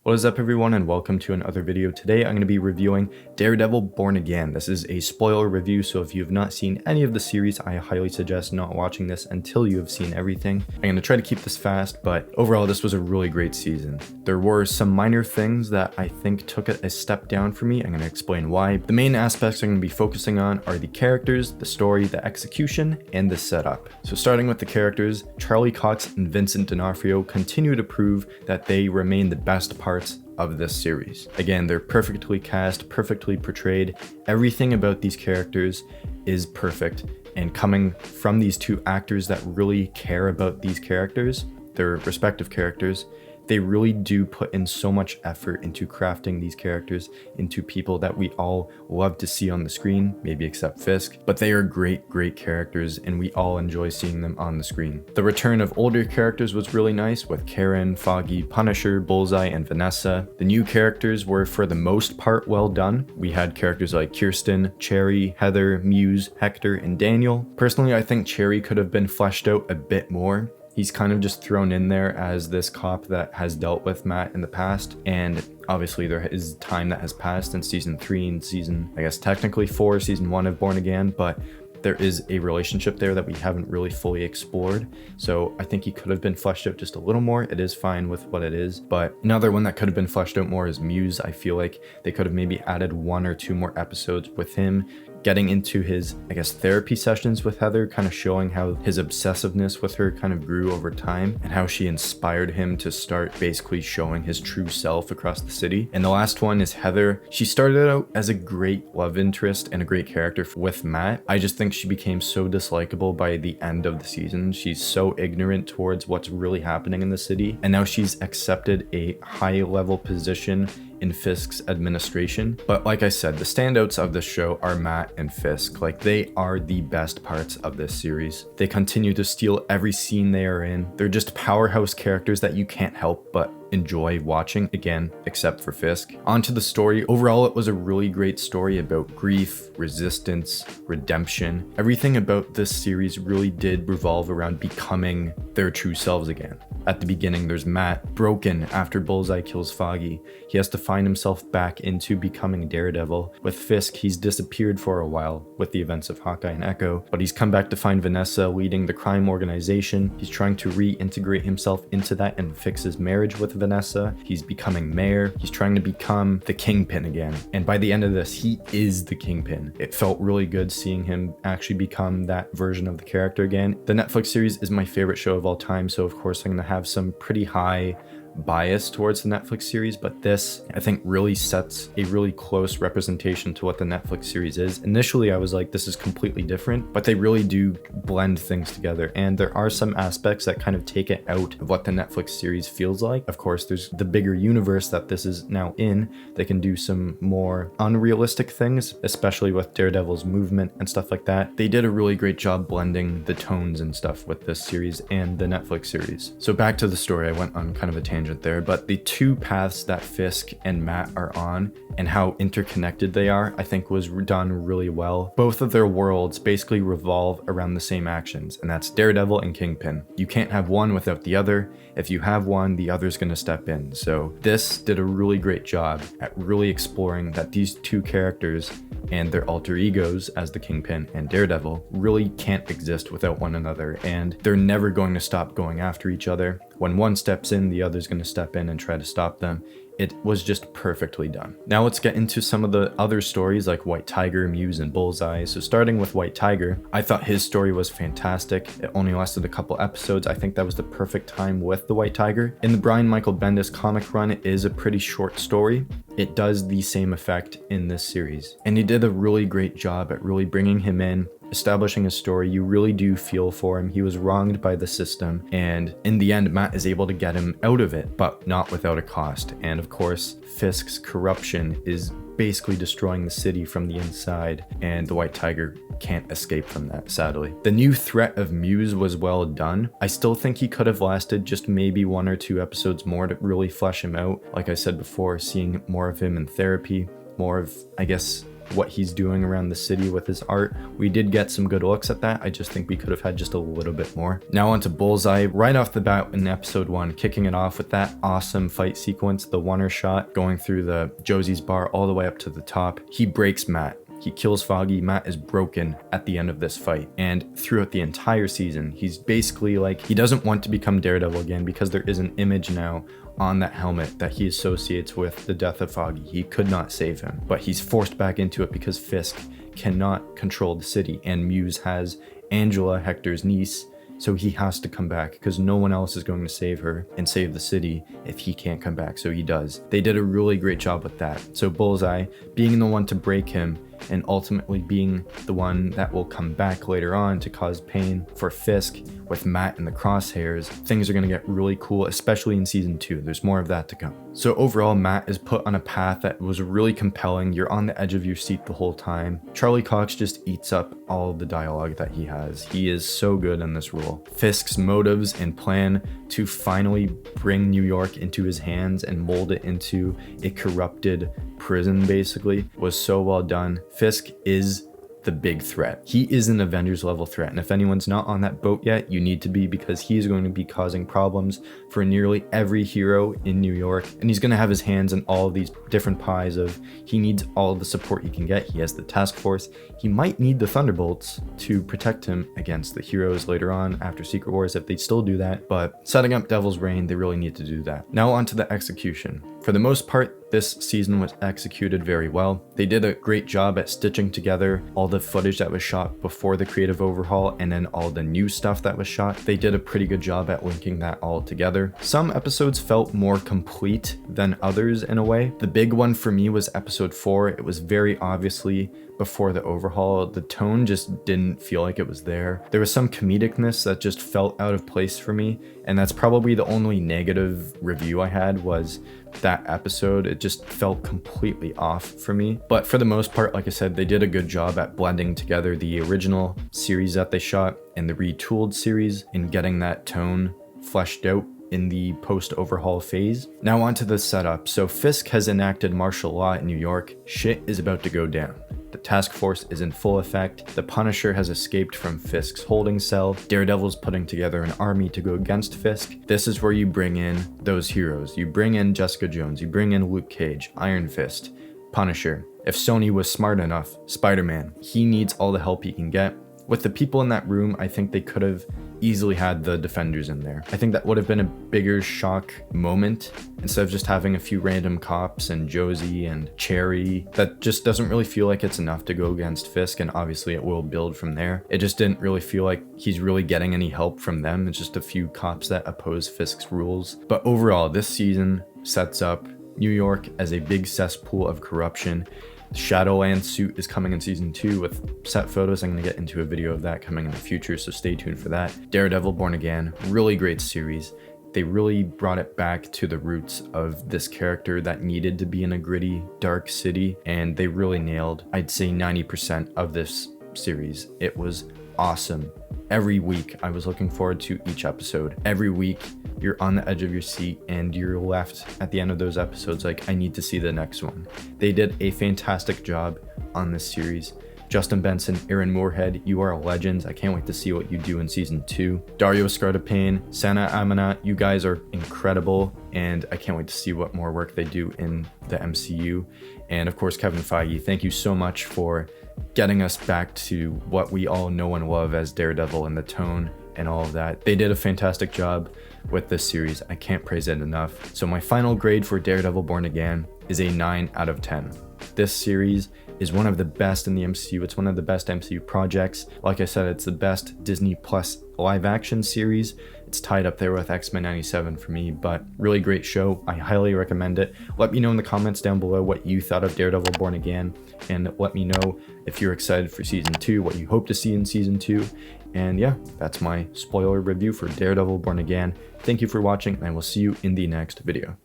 What is up everyone and welcome to another video. Today I'm going to be reviewing Daredevil Born Again. This is a spoiler review, so if you have not seen any of the series, I highly suggest not watching this until you have seen everything. I'm going to try to keep this fast, but overall this was a really great season. There were some minor things that I think took it a step down for me. I'm going to explain why. The main aspects I'm going to be focusing on are the characters, the story, the execution, and the setup. So starting with the characters, Charlie Cox and Vincent D'Onofrio continue to prove that they remain the best parts of this series. Again, they're perfectly cast, perfectly portrayed. Everything about these characters is perfect, and coming from these two actors that really care about these characters, their respective characters, they really do put in so much effort into crafting these characters into people that we all love to see on the screen, maybe except Fisk, but they are great characters and we all enjoy seeing them on the screen. The return of older characters was really nice with Karen, Foggy, Punisher, Bullseye, and Vanessa. The new characters were for the most part well done. We had characters like Kirsten, Cherry, Heather, Muse, Hector, and Daniel. Personally, I think Cherry could have been fleshed out a bit more. He's kind of just thrown in there as this cop that has dealt with Matt in the past, and obviously there is time that has passed in season 3 and season, I guess technically 4, season 1 of Born Again, but there is a relationship there that we haven't really fully explored. So I think he could have been fleshed out just a little more. It is fine with what it is, but another one that could have been fleshed out more is Muse. I feel like they could have maybe added 1 or 2 more episodes with him, getting into his, I guess, therapy sessions with Heather, kind of showing how his obsessiveness with her kind of grew over time and how she inspired him to start basically showing his true self across the city. And the last one is Heather. She started out as a great love interest and a great character with Matt. I just think she became so dislikable by the end of the season. She's so ignorant towards what's really happening in the city, and now she's accepted a high level position in Fisk's administration. But like I said, the standouts of this show are Matt and Fisk. Like, they are the best parts of this series. They continue to steal every scene they are in. They're just powerhouse characters that you can't help but enjoy watching, again, except for Fisk. On to the story. Overall, it was a really great story about grief, resistance, redemption. Everything about this series really did revolve around becoming their true selves again. At the beginning, there's Matt, broken after Bullseye kills Foggy. He has to find himself back into becoming Daredevil. With Fisk, he's disappeared for a while with the events of Hawkeye and Echo, but he's come back to find Vanessa leading the crime organization. He's trying to reintegrate himself into that and fix his marriage with Vanessa. He's becoming mayor. He's trying to become the Kingpin again. And by the end of this, he is the Kingpin. It felt really good seeing him actually become that version of the character again. The Netflix series is my favorite show of all time, so of course I'm going to have some pretty high bias towards the Netflix series, but this I think really sets a really close representation to what the Netflix series is. Initially I was like, this is completely different, but they really do blend things together, and there are some aspects that kind of take it out of what the Netflix series feels like. Of course, there's the bigger universe that this is now in. They can do some more unrealistic things, especially with Daredevil's movement and stuff like that. They did a really great job blending the tones and stuff with this series and the Netflix series. So back to the story, I went on kind of a tangent there, but the two paths that Fisk and Matt are on and how interconnected they are, I think was done really well. Both of their worlds basically revolve around the same actions, and that's Daredevil and Kingpin. You can't have one without the other. If you have one, the other's gonna step in. So this did a really great job at really exploring that these two characters and their alter egos as the Kingpin and Daredevil really can't exist without one another, and they're never going to stop going after each other. When one steps in, the other's going to step in and try to stop them. It was just perfectly done. Now let's get into some of the other stories like White Tiger, Muse, and Bullseye. So starting with White Tiger, I thought his story was fantastic. It only lasted a couple episodes. I think that was the perfect time with the White Tiger. In the Brian Michael Bendis comic run, it is a pretty short story. It does the same effect in this series, and he did a really great job at really bringing him in, establishing a story. You really do feel for him. He was wronged by the system, and in the end, Matt is able to get him out of it, but not without a cost. And of course, Fisk's corruption is basically destroying the city from the inside, and the White Tiger can't escape from that, sadly. The new threat of Muse was well done. I still think he could have lasted just maybe 1 or 2 episodes more to really flesh him out. Like I said before, seeing more of him in therapy, more of, I guess, what he's doing around the city with his art. We did get some good looks at that. I just think we could have had just a little bit more. Now on to Bullseye. Right off the bat in episode 1, kicking it off with that awesome fight sequence, the oneer shot going through the Josie's bar all the way up to the top. He breaks Matt. He kills Foggy. Matt is broken at the end of this fight. And throughout the entire season, he's basically like, he doesn't want to become Daredevil again because there is an image now on that helmet that he associates with the death of Foggy. He could not save him, but he's forced back into it because Fisk cannot control the city, and Muse has Angela, Hector's niece, so he has to come back because no one else is going to save her and save the city if he can't come back, so he does. They did a really great job with that. So Bullseye being the one to break him and ultimately being the one that will come back later on to cause pain for Fisk with Matt in the crosshairs, things are going to get really cool, especially in season 2. There's more of that to come. So overall, Matt is put on a path that was really compelling. You're on the edge of your seat the whole time. Charlie Cox just eats up all of the dialogue that he has. He is so good in this role. Fisk's motives and plan to finally bring New York into his hands and mold it into a corrupted prison basically was so well done. Fisk is the big threat. He is an Avengers level threat, and if anyone's not on that boat yet, you need to be, because he's going to be causing problems for nearly every hero in New York, and he's going to have his hands in all of these different pies of, he needs all of the support he can get. He has the task force. He might need the Thunderbolts to protect him against the heroes later on after Secret Wars if they still do that, but setting up Devil's Reign, they really need to do that. Now on to the execution. For the most part, this season was executed very well. They did a great job at stitching together all the footage that was shot before the creative overhaul and then all the new stuff that was shot. They did a pretty good job at linking that all together. Some episodes felt more complete than others in a way. The big one for me was episode 4. It was very obviously before the overhaul. The tone just didn't feel like it was there. There was some comedicness that just felt out of place for me, and that's probably the only negative review I had was that episode. It just felt completely off for me. But for the most part, like I said, they did a good job at blending together the original series that they shot and the retooled series and getting that tone fleshed out in the post-overhaul phase. Now onto the setup. So Fisk has enacted martial law in New York. Shit is about to go down. The task force is in full effect. The Punisher has escaped from Fisk's holding cell. Daredevil's putting together an army to go against Fisk. This is where you bring in those heroes. You bring in Jessica Jones, you bring in Luke Cage, Iron Fist, Punisher. If Sony was smart enough, Spider-Man. He needs all the help he can get. With the people in that room, I think they could have easily had the Defenders in there. I think that would have been a bigger shock moment instead of just having a few random cops and Josie and Cherry. That just doesn't really feel like it's enough to go against Fisk, and obviously it will build from there. It just didn't really feel like he's really getting any help from them. It's just a few cops that oppose Fisk's rules. But overall, this season sets up New York as a big cesspool of corruption. Shadowland suit is coming in season 2 with set photos. I'm going to get into a video of that coming in the future, so stay tuned for that. Daredevil Born Again, really great series. They really brought it back to the roots of this character that needed to be in a gritty, dark city, and they really nailed, I'd say, 90% of this series. It was awesome. Every week, I was looking forward to each episode. Every week, you're on the edge of your seat and you're left at the end of those episodes like, I need to see the next one. They did a fantastic job on this series. Justin Benson, Aaron Moorhead, you are a legend. I can't wait to see what you do in season 2. Dario Scartapane, Sana Amanat, you guys are incredible, and I can't wait to see what more work they do in the MCU. And of course, Kevin Feige, thank you so much for getting us back to what we all know and love as Daredevil and the tone and all of that. They did a fantastic job with this series. I can't praise it enough. So my final grade for Daredevil Born Again is a 9 out of 10. This series is one of the best in the MCU. It's one of the best MCU projects. Like I said, it's the best Disney Plus live action series. It's tied up there with X-Men 97 for me, but really great show. I highly recommend it. Let me know in the comments down below what you thought of Daredevil Born Again, and let me know if you're excited for season 2, what you hope to see in season 2. And yeah, that's my spoiler review for Daredevil Born Again. Thank you for watching, and I will see you in the next video.